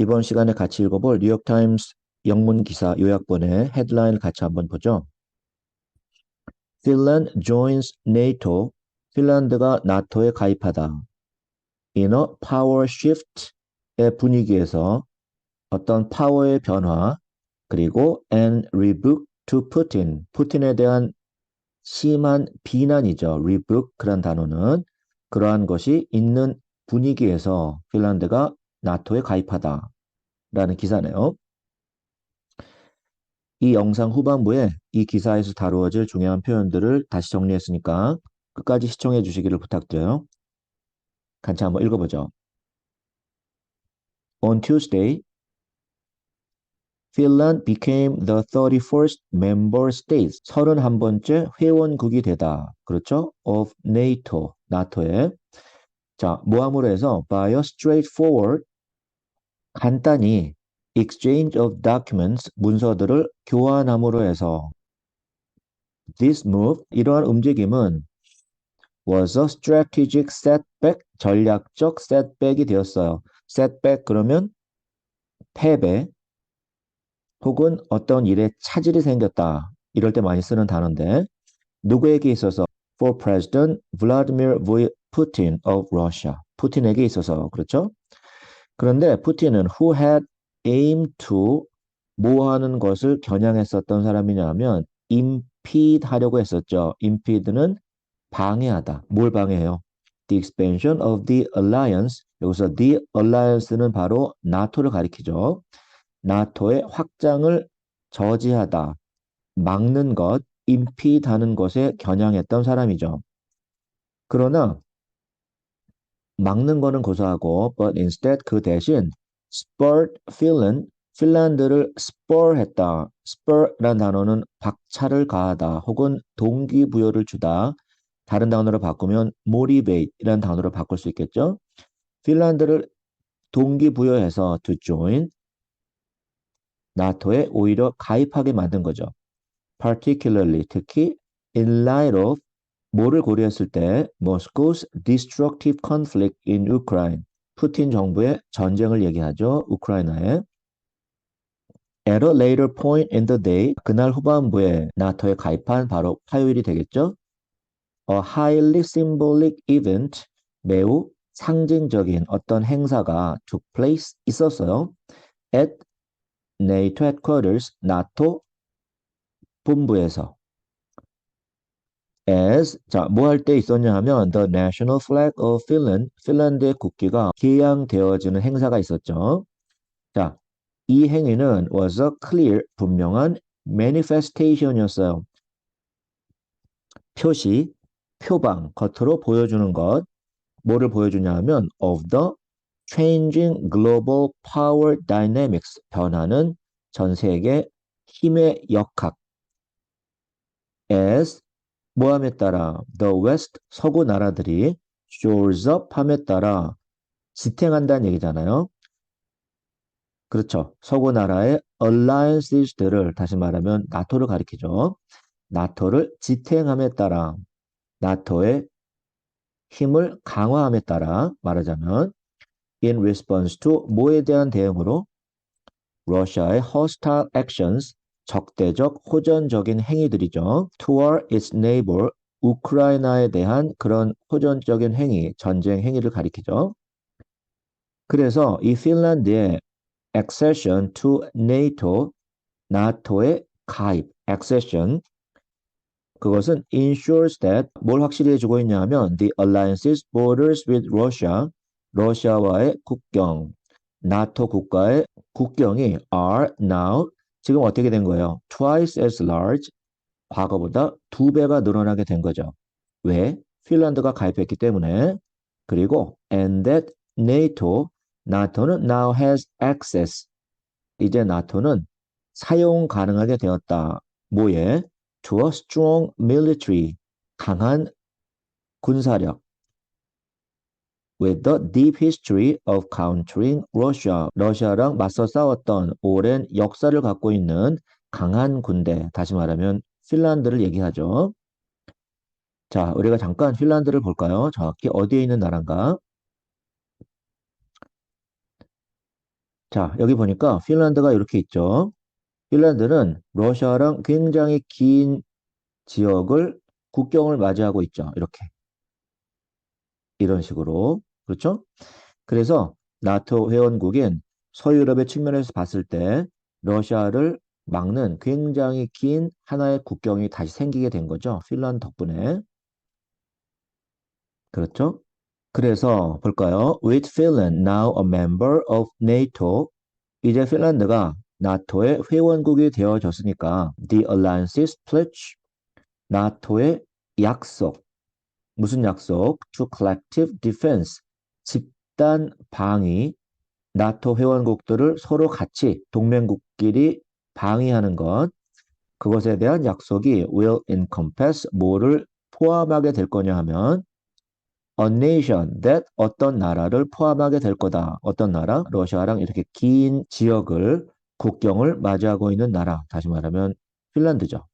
이번 시간에 같이 읽어볼 뉴욕타임스 영문 기사 요약본의 헤드라인을 같이 한번 보죠. Finland joins NATO. 핀란드가 나토에 가입하다. In a power shift의 분위기에서 어떤 파워의 변화, 그리고 and rebuke to Putin. 푸틴에 대한 심한 비난이죠. rebuke 그런 단어는 그러한 것이 있는 분위기에서 핀란드가 나토에 가입하다. 라는 기사네요. 이 영상 후반부에 이 기사에서 다루어질 중요한 표현들을 다시 정리했으니까 끝까지 시청해 주시기를 부탁드려요. 같이 한번 읽어보죠. On Tuesday, Finland became the 31st member state. 31번째 회원국이 되다. 그렇죠? Of NATO, 나토에. 자, 모함으로 해서 by a straightforward, 간단히 exchange of documents, 문서들을 교환함으로 해서 this move, 이러한 움직임은 was a strategic setback, 전략적 setback이 되었어요. setback 그러면 패배 혹은 어떤 일에 차질이 생겼다. 이럴 때 많이 쓰는 단어인데 누구에게 있어서 for President Vladimir Putin of Russia. 푸틴에게 있어서 그렇죠? 그런데 푸틴은 who had aimed to 뭐 하는 것을 겨냥했었던 사람이냐면 impede 하려고 했었죠. impede는 방해하다. 뭘 방해해요? The expansion of the alliance. 여기서 the alliance는 바로 나토를 가리키죠. 나토의 확장을 저지하다, 막는 것, impede 하는 것에 겨냥했던 사람이죠. 그러나 막는 거는 고사하고 but instead 그 대신 spurred Finland, 핀란드를 spur했다. spur라는 단어는 박차를 가하다 혹은 동기부여를 주다. 다른 단어로 바꾸면 motivate이라는 단어로 바꿀 수 있겠죠. 핀란드를 동기부여해서 to join 나토에 오히려 가입하게 만든 거죠. particularly 특히 in light of 뭐를 고려했을 때 Moscow's destructive conflict in Ukraine 푸틴 정부의 전쟁을 얘기하죠. 우크라이나에 at a later point in the day 그날 후반부에 나토에 가입한 바로 화요일이 되겠죠. A highly symbolic event 매우 상징적인 어떤 행사가 took place 있었어요. at NATO headquarters 나토 본부에서 as 자, 뭐 할 때 있었냐 하면 the national flag of Finland 핀란드의 국기가 개양되어지는 행사가 있었죠. 자, 이 행위는 was a clear 분명한 manifestation이었어요. 표시, 표방, 겉으로 보여주는 것. 뭐를 보여주냐 하면 of the changing global power dynamics 변하는 전 세계 힘의 역학 as 모함에 따라 the west 서구 나라들이 shores up 함에 따라 지탱한다는 얘기잖아요. 그렇죠. 서구 나라의 alliances들을 다시 말하면 나토를 가리키죠. 나토를 지탱함에 따라 나토의 힘을 강화함에 따라 말하자면 in response to 뭐에 대한 대응으로 러시아의 hostile actions 적대적 호전적인 행위들이죠. toward its neighbor 우크라이나에 대한 그런 호전적인 행위, 전쟁 행위를 가리키죠. 그래서 이 핀란드의 accession to NATO, 나토의 가입, accession 그것은 ensures that 뭘 확실히 해주고 있냐 하면 the alliance's borders with Russia, 러시아와의 국경, 나토 국가의 국경이 are now 지금 어떻게 된 거예요? twice as large, 과거보다 2배가 늘어나게 된 거죠. 왜? 핀란드가 가입했기 때문에. 그리고 and that NATO, 나토는 now has access, 이제 나토는 사용 가능하게 되었다. 뭐에? To a strong military, 강한 군사력. With the deep history of countering Russia, 러시아랑 맞서 싸웠던 오랜 역사를 갖고 있는 강한 군대, 다시 말하면 핀란드를 얘기하죠. 자, 우리가 잠깐 핀란드를 볼까요? 정확히 어디에 있는 나라인가? 자, 여기 보니까 핀란드가 이렇게 있죠. 핀란드는 러시아랑 굉장히 긴 지역을 국경을 맞이하고 있죠. 이렇게. 이런 식으로. 그렇죠? 그래서 나토 회원국인 서유럽의 측면에서 봤을 때 러시아를 막는 굉장히 긴 하나의 국경이 다시 생기게 된 거죠. 핀란드 덕분에. 그렇죠? 그래서 볼까요? With Finland now a member of NATO, 이제 핀란드가 나토의 회원국이 되어졌으니까 the alliance's pledge, 나토의 약속, 무슨 약속? To collective defense, 집단 방위, 나토 회원국들을 서로 같이 동맹국끼리 방위하는 것, 그것에 대한 약속이 will encompass 뭐를 포함하게 될 거냐 하면 a nation that 어떤 나라를 포함하게 될 거다. 어떤 나라? 러시아랑 이렇게 긴 지역을 국경을 맞이하고 있는 나라. 다시 말하면 핀란드죠.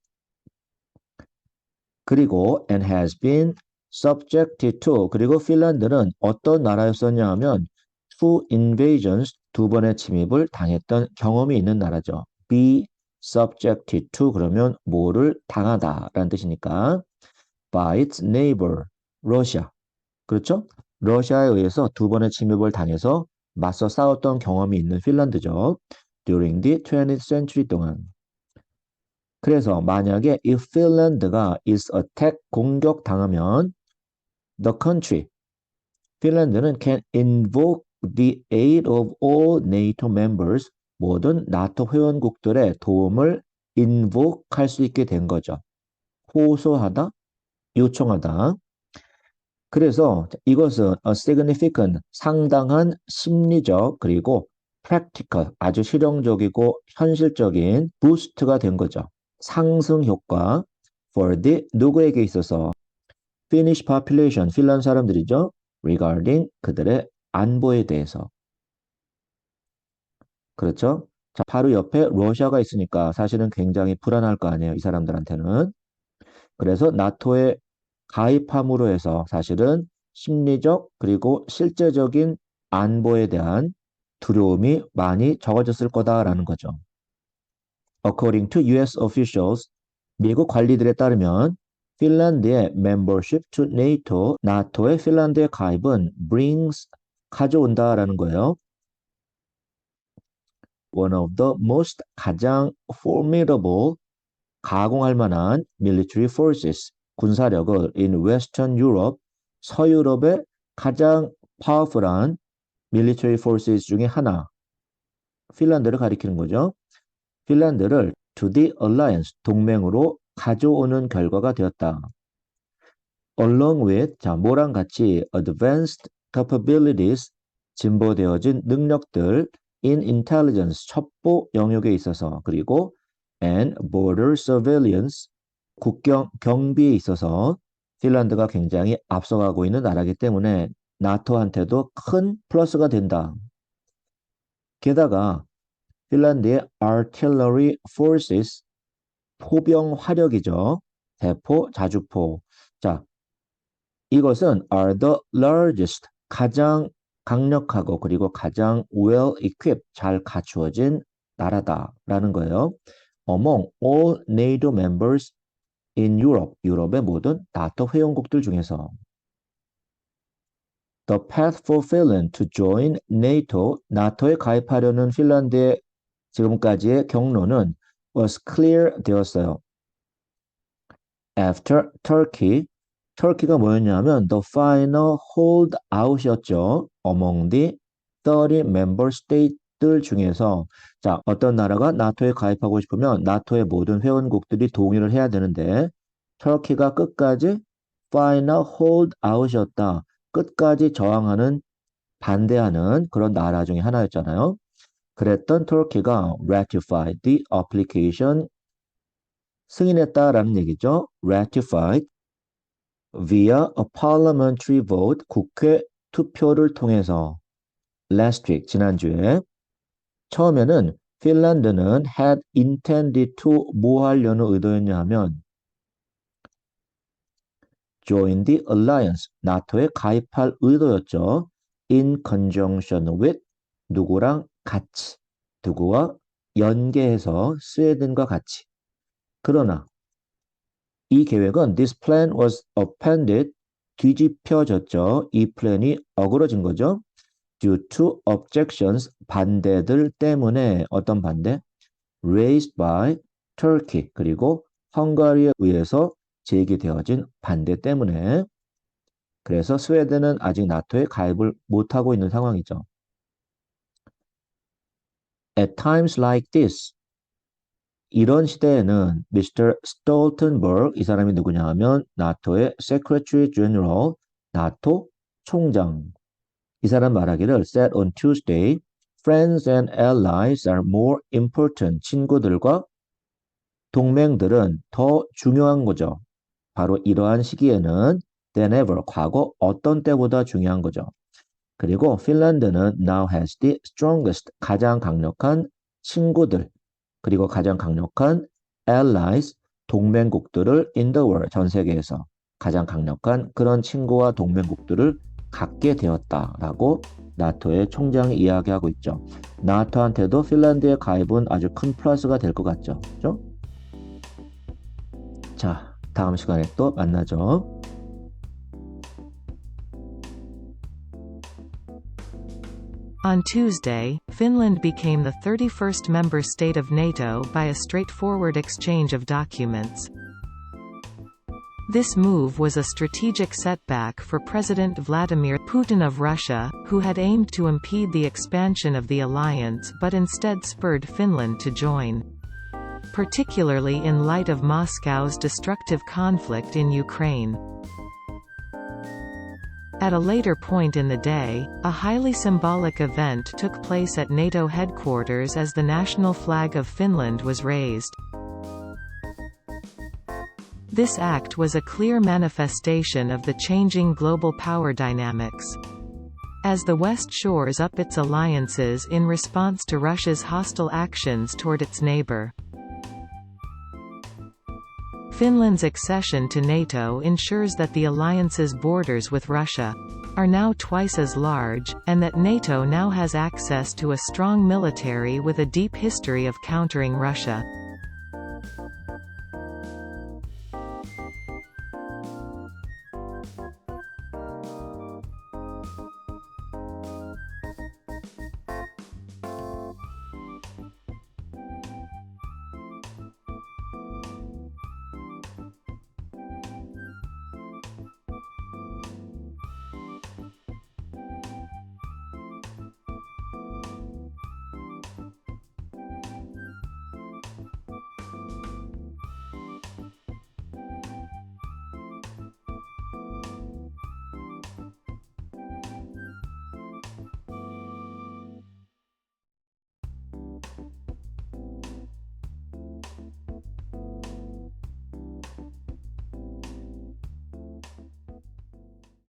그리고 and has been subjected to 그리고 핀란드는 어떤 나라였었냐 하면 two invasions 두 번의 침입을 당했던 경험이 있는 나라죠. be subjected to 그러면 뭐를 당하다라는 뜻이니까 by its neighbor 러시아 그렇죠? 러시아에 의해서 두 번의 침입을 당해서 맞서 싸웠던 경험이 있는 핀란드죠. during the 20th century 동안. 그래서 만약에 if 핀란드가 is attack 공격당하면 the country 핀란드는 can invoke the aid of all NATO members 모든 나토 회원국들의 도움을 invoke 할 수 있게 된 거죠. 호소하다, 요청하다. 그래서 이것은 a significant 상당한 심리적 그리고 practical 아주 실용적이고 현실적인 부스트가 된 거죠. 상승 효과 for the 누구에게 있어서 Finnish population 핀란드 사람들이죠. regarding 그들의 안보에 대해서 그렇죠. 자, 바로 옆에 러시아가 있으니까 사실은 굉장히 불안할 거 아니에요. 이 사람들한테는. 그래서 나토에 가입함으로 해서 사실은 심리적 그리고 실제적인 안보에 대한 두려움이 많이 적어졌을 거다라는 거죠. According to US officials, 미국 관리들에 따르면 핀란드의 membership to NATO, 나토의 핀란드의 가입은 brings 가져온다라는 거예요. One of the most 가장 formidable 가공할 만한 military forces 군사력을 in Western Europe 서유럽의 가장 파워풀한 military forces 중에 하나 핀란드를 가리키는 거죠. 핀란드를 to the alliance 동맹으로 가져오는 결과가 되었다. Along with 자 뭐랑 같이 advanced capabilities 진보되어진 능력들 in intelligence 첩보 영역에 있어서 그리고 and border surveillance 국경 경비에 있어서 핀란드가 굉장히 앞서가고 있는 나라이기 때문에 나토한테도 큰 플러스가 된다. 게다가 핀란드의 artillery forces 포병 화력이죠. 대포, 자주포. 자, 이것은 are the largest 가장 강력하고 그리고 가장 well equipped 잘 갖추어진 나라다라는 거예요. Among all NATO members in Europe, 유럽의 모든 나토 회원국들 중에서 The path for Finland to join NATO, 나토에 가입하려는 핀란드의 지금까지의 경로는 was clear 되었어요. After Turkey, 터키가 뭐였냐면 the final holdout이었죠. Among the 30 member state들 중에서 자 어떤 나라가 나토에 가입하고 싶으면 나토의 모든 회원국들이 동의를 해야 되는데 터키가 끝까지 final holdout이었다. 끝까지 저항하는 반대하는 그런 나라 중에 하나였잖아요. 그랬던 터키가 ratified the application 승인했다라는 얘기죠. ratified via a parliamentary vote 국회 투표를 통해서 last week 지난주에 처음에는 핀란드는 had intended to 뭐 하려는 의도였냐 하면 join the alliance 나토에 가입할 의도였죠. in conjunction with 누구랑 같이, 누구와 연계해서 스웨덴과 같이. 그러나 이 계획은 this plan was appended 뒤집혀졌죠. 이 플랜이 어그러진 거죠. due to objections 반대들 때문에 어떤 반대? raised by Turkey 그리고 헝가리에 의해서 제기되어진 반대 때문에 그래서 스웨덴은 아직 나토에 가입을 못하고 있는 상황이죠. At times like this 이런 시대에는 Mr. Stoltenberg 이 사람이 누구냐 하면 나토의 Secretary General 나토 총장 이 사람 말하기를 said on Tuesday friends and allies are more important 친구들과 동맹들은 더 중요한 거죠. 바로 이러한 시기에는 than ever 과거 어떤 때보다 중요한 거죠. 그리고 핀란드는 now has the strongest 가장 강력한 친구들 그리고 가장 강력한 allies 동맹국들을 in the world 전 세계에서 가장 강력한 그런 친구와 동맹국들을 갖게 되었다라고 나토의 총장이 이야기하고 있죠. 나토한테도 핀란드의 가입은 아주 큰 플러스가 될 것 같죠. 그렇죠? 자, 다음 시간에 또 만나죠. On Tuesday, Finland became the 31st member state of NATO by a straightforward exchange of documents. This move was a strategic setback for President Vladimir Putin of Russia, who had aimed to impede the expansion of the alliance but instead spurred Finland to join. Particularly in light of Moscow's destructive conflict in Ukraine. At a later point in the day, a highly symbolic event took place at NATO headquarters as the national flag of Finland was raised. This act was a clear manifestation of the changing global power dynamics. As the West shores up its alliances in response to Russia's hostile actions toward its neighbor. Finland's accession to NATO ensures that the alliance's borders with Russia are now twice as large, and that NATO now has access to a strong military with a deep history of countering Russia.